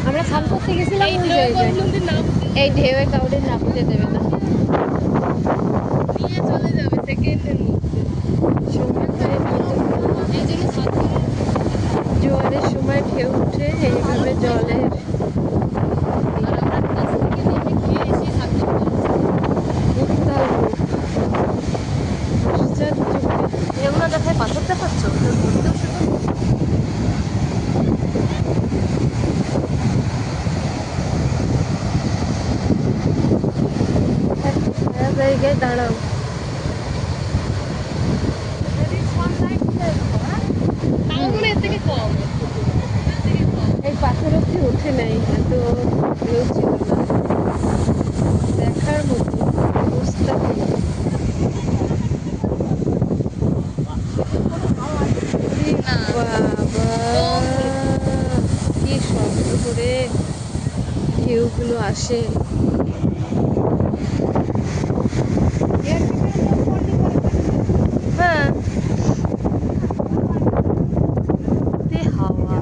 আমরা স্নান করতে গেছিলাম এই ঢেউয়ে কাউরে নামতে দেবে না, নিয়ে চলে যাবে সেকেন্ডের মধ্যে। জোয়ারের সময় ঢেউ উঠে এইভাবে জলের এগুলো দেখায় পাথর দেখাচ্ছ জায়গায় দাঁড়াও। এই পাথর অব্দি উঠে নাই, এত ঢেউ ছিল না, দেখার মতো অবস্থা। কি শব্দ করে ঢেউগুলো আসে। হ্যাঁ, হাওয়া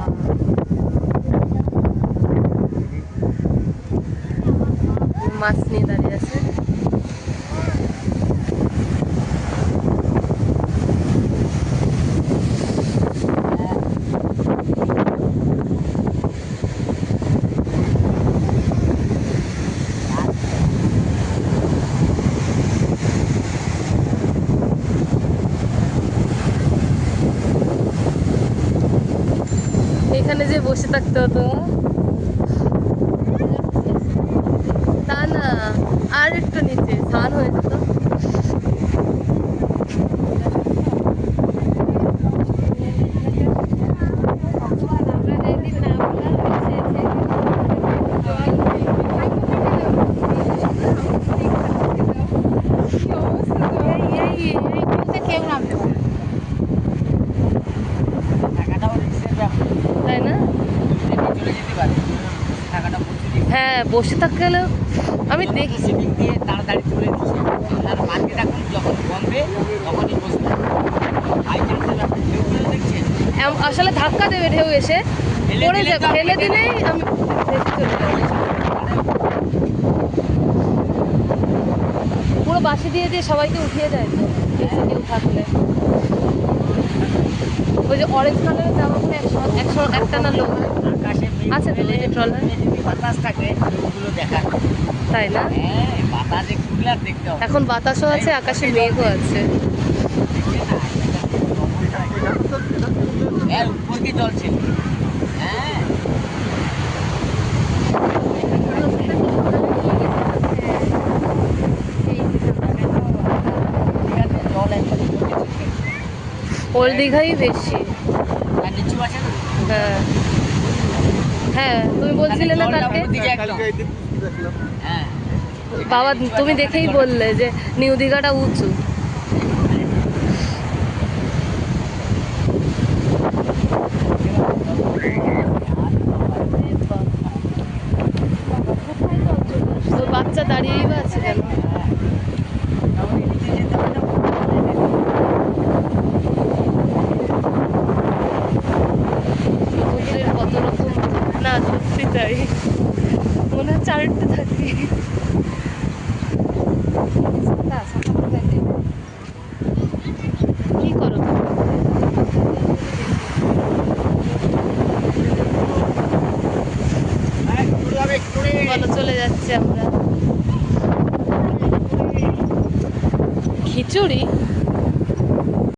মাছ নিয়ে দাঁড়িয়ে আছে। এখানে যে বসে থাকতে হতো, তা না, আর একটু নিচে স্নান হয়ে যেত। তাই না? হ্যাঁ, বসে থাকতে গেলেও আমি দেখি তাড়াতাড়ি চলে দিচ্ছে। মার্কেট এখন যখন কমবে তখনই বসবে। আসলে ধাক্কা দেবে ঢেউ এসে পড়ে যাবে, ফেলে দিলেই আমি পুরো বাসি দিয়ে দিয়ে সবাইকে উঠিয়ে যায় তো কেউ থাকলে। ওই যে অরেঞ্জ কালারের জামা পরে একশো একটা না লোক আছে তো ট্রলার, বাতাস থাকে ওগুলো দেখার, তাই না? হ্যাঁ, বাতাসে কুলার দেখতে হবে। এখন বাতাসও আছে, আকাশে মেঘও আছে। হ্যাঁ, উপর দিয়ে জল ছিল। হ্যাঁ, জল একদম ওল্ড দীঘাই বেশি। আর নিচু আছে না। হ্যাঁ হ্যাঁ, তুমি বলছিলে না কালকে? হ্যাঁ, বাবা তুমি দেখেই বললে যে নিউ দীঘাটা উঁচু। বাচ্চা দাঁড়িয়েই বা আছে কেন? সমুদ্রের কত রকম, না সত্যি তাই মনে হচ্ছে আরেকটু থাকি। কি করো বলো? চলে যাচ্ছে আমরা। খিচুড়ি